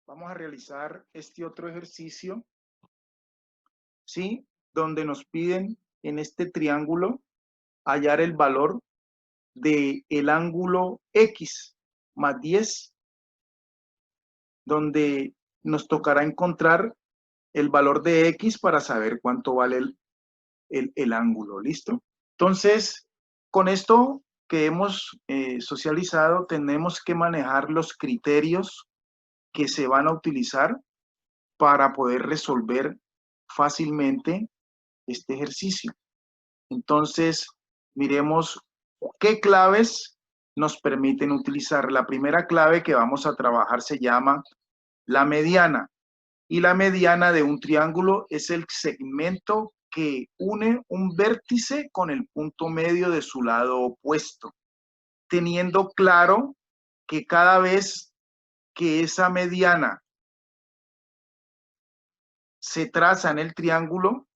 Vamos a realizar este otro ejercicio, ¿sí? Donde nos piden en este triángulo hallar el valor del ángulo X más 10, donde nos tocará encontrar el valor de X para saber cuánto vale el ángulo, ¿listo? Entonces, con esto que hemos socializado, tenemos que manejar los criterios que se van a utilizar para poder resolver fácilmente este ejercicio. Entonces, miremos qué claves nos permiten utilizar. La primera clave que vamos a trabajar se llama la mediana. Y la mediana de un triángulo es el segmento que une un vértice con el punto medio de su lado opuesto, teniendo claro que cada vez que esa mediana se traza en el triángulo,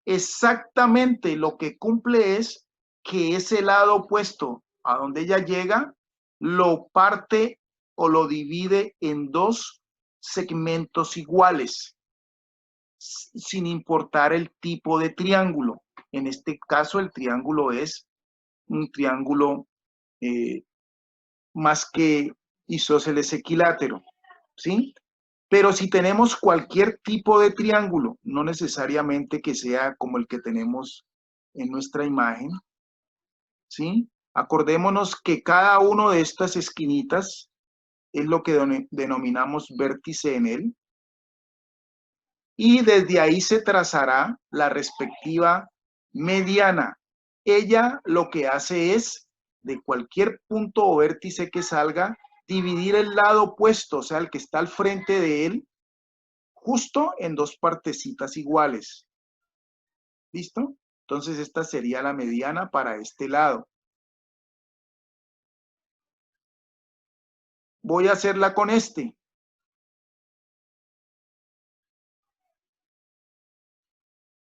exactamente lo que cumple es que ese lado opuesto a donde ella llega lo parte o lo divide en dos segmentos iguales, sin importar el tipo de triángulo. En este caso, el triángulo es un triángulo más que isósceles equilátero, ¿sí? Pero si tenemos cualquier tipo de triángulo, no necesariamente que sea como el que tenemos en nuestra imagen, ¿sí? Acordémonos que cada uno de estas esquinitas es lo que denominamos vértice en él, y desde ahí se trazará la respectiva mediana. Ella lo que hace es, de cualquier punto o vértice que salga, dividir el lado opuesto, o sea, el que está al frente de él, justo en dos partecitas iguales. ¿Listo? Entonces esta sería la mediana para este lado. Voy a hacerla con este.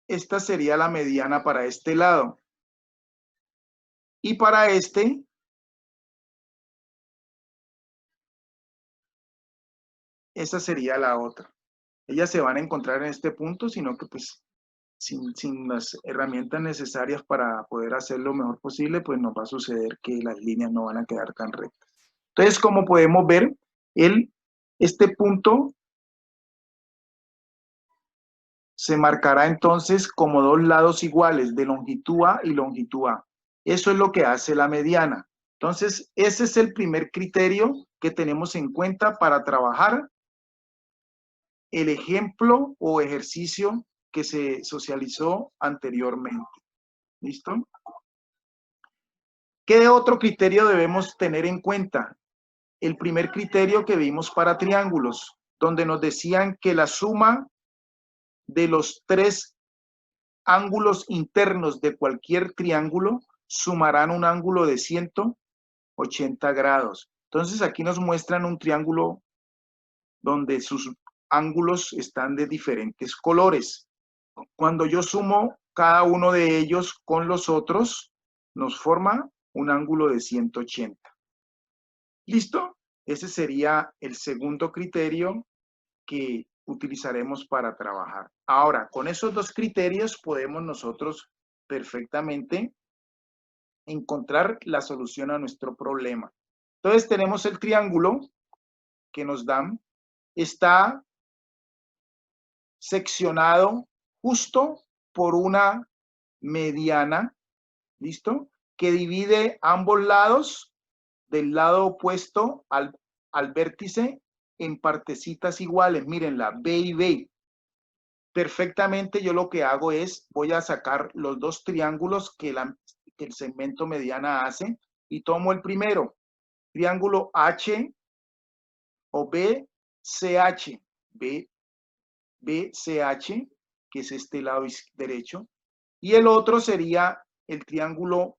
Esta sería la mediana para este lado. Y para este, esa sería la otra. Ellas se van a encontrar en este punto, sino que pues sin las herramientas necesarias para poder hacer lo mejor posible, pues nos va a suceder que las líneas no van a quedar tan rectas. Entonces, como podemos ver, este punto se marcará entonces como dos lados iguales de longitud A y longitud A. Eso es lo que hace la mediana. Entonces, ese es el primer criterio que tenemos en cuenta para trabajar el ejemplo o ejercicio que se socializó anteriormente. ¿Listo? ¿Qué otro criterio debemos tener en cuenta? El primer criterio que vimos para triángulos, donde nos decían que la suma de los tres ángulos internos de cualquier triángulo sumarán un ángulo de 180 grados. Entonces aquí nos muestran un triángulo donde sus ángulos están de diferentes colores. Cuando yo sumo cada uno de ellos con los otros, nos forma un ángulo de 180. ¿Listo? Ese sería el segundo criterio que utilizaremos para trabajar. Ahora, con esos dos criterios podemos nosotros perfectamente encontrar la solución a nuestro problema. Entonces tenemos el triángulo que nos dan, está seccionado justo por una mediana, ¿listo? Que divide ambos lados del lado opuesto al vértice en partecitas iguales. Mírenla, B y B. Perfectamente yo lo que hago es, voy a sacar los dos triángulos que el segmento mediana hace y tomo el primero, triángulo H o BCH, BCH, que es este lado derecho, y el otro sería el triángulo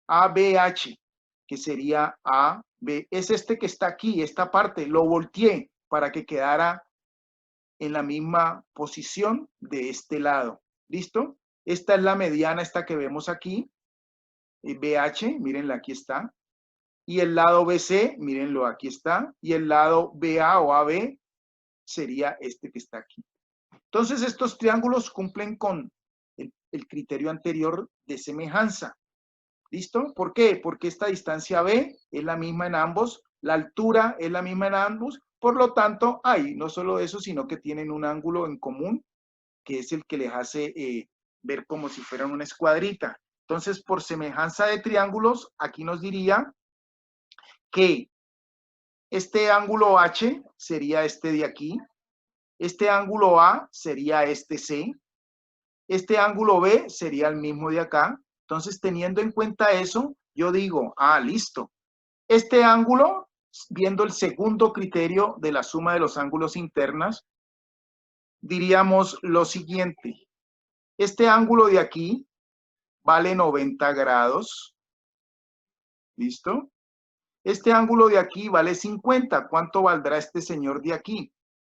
ABH, que sería AB, es este que está aquí, esta parte, lo volteé para que quedara en la misma posición de este lado. ¿Listo? Esta es la mediana, esta que vemos aquí, BH, mírenla, aquí está. y el lado BC, mírenlo, aquí está, y el lado BA o AB sería este que está aquí. Entonces, estos triángulos cumplen con el criterio anterior de semejanza. ¿Listo? ¿Por qué? Porque esta distancia B es la misma en ambos, la altura es la misma en ambos, por lo tanto, hay no solo eso, sino que tienen un ángulo en común, que es el que les hace ver como si fueran una escuadrita. Entonces, por semejanza de triángulos, aquí nos diría que este ángulo H sería este de aquí, este ángulo A sería este C, este ángulo B sería el mismo de acá. Entonces, teniendo en cuenta eso, yo digo, listo. Este ángulo, viendo el segundo criterio de la suma de los ángulos internos, diríamos lo siguiente. Este ángulo de aquí vale 90 grados. ¿Listo? Este ángulo de aquí vale 50. ¿Cuánto valdrá este señor de aquí?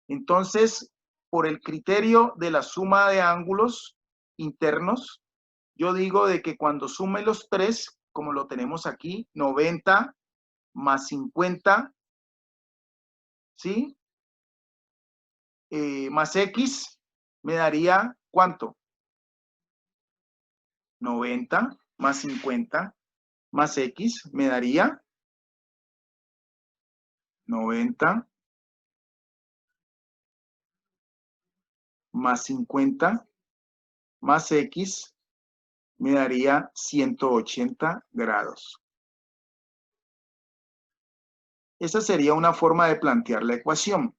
Entonces, por el criterio de la suma de ángulos internos, yo digo de que cuando sume los tres, como lo tenemos aquí, 90 más 50, ¿sí? Más X, me daría ¿cuánto? 90 más 50 más X, me daría 90 más 50 más X, me daría 180 grados. Esa sería una forma de plantear la ecuación.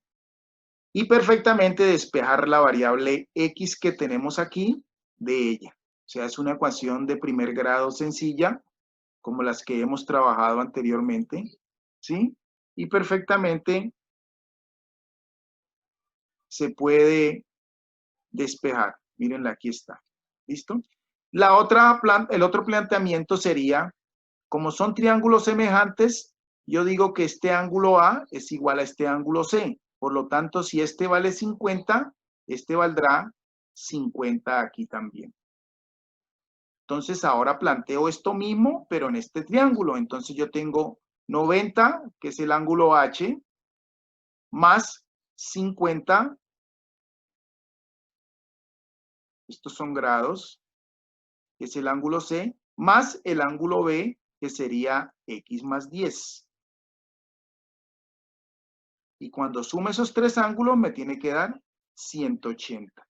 Y perfectamente despejar la variable X que tenemos aquí de ella. O sea, es una ecuación de primer grado sencilla, como las que hemos trabajado anteriormente, ¿sí? Y perfectamente se puede despejar. Mírenla, aquí está. ¿Listo? El otro planteamiento sería, como son triángulos semejantes, yo digo que este ángulo A es igual a este ángulo C. Por lo tanto, si este vale 50, este valdrá 50 aquí también. Entonces, ahora planteo esto mismo, pero en este triángulo. Entonces, yo tengo 90, que es el ángulo H, más 50, estos son grados, que es el ángulo C, más el ángulo B, que sería X más 10. Y cuando sume esos tres ángulos, me tiene que dar 180.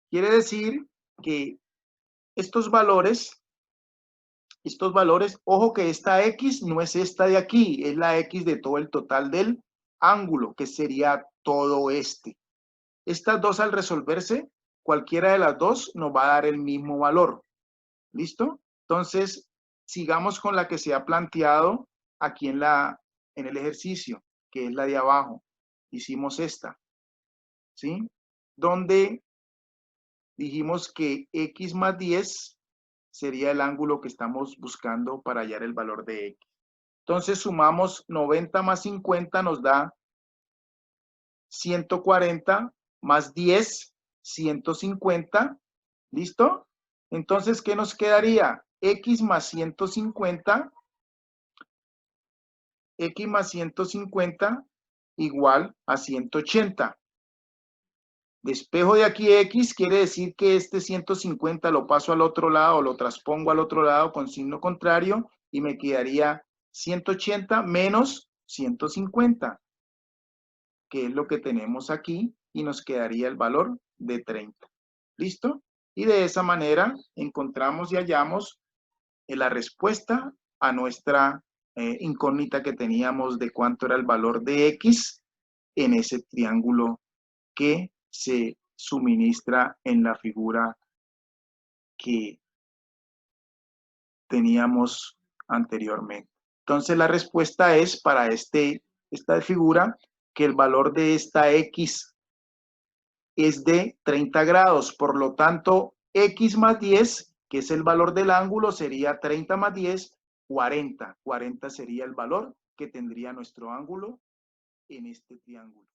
Quiere decir que estos valores, ojo que esta X no es esta de aquí, es la X de todo el total del ángulo, que sería todo este. Estas dos al resolverse, cualquiera de las dos nos va a dar el mismo valor. ¿Listo? Entonces, sigamos con la que se ha planteado aquí en el ejercicio, que es la de abajo. Hicimos esta, ¿sí? Donde dijimos que X más 10 sería el ángulo que estamos buscando para hallar el valor de X. Entonces, sumamos 90 más 50 nos da 140 más 10, 150. ¿Listo? Entonces, ¿qué nos quedaría? X más 150 igual a 180. Despejo de aquí X quiere decir que este 150 lo paso al otro lado, lo transpongo al otro lado con signo contrario y me quedaría 180 menos 150, que es lo que tenemos aquí, y nos quedaría el valor de 30. ¿Listo? Y de esa manera encontramos y hallamos la respuesta a nuestra incógnita que teníamos de cuánto era el valor de X en ese triángulo que se suministra en la figura que teníamos anteriormente. Entonces la respuesta es para esta figura que el valor de esta X es de 30 grados. Por lo tanto, X más 10, que es el valor del ángulo, sería 30 más 10, 40. 40 sería el valor que tendría nuestro ángulo en este triángulo.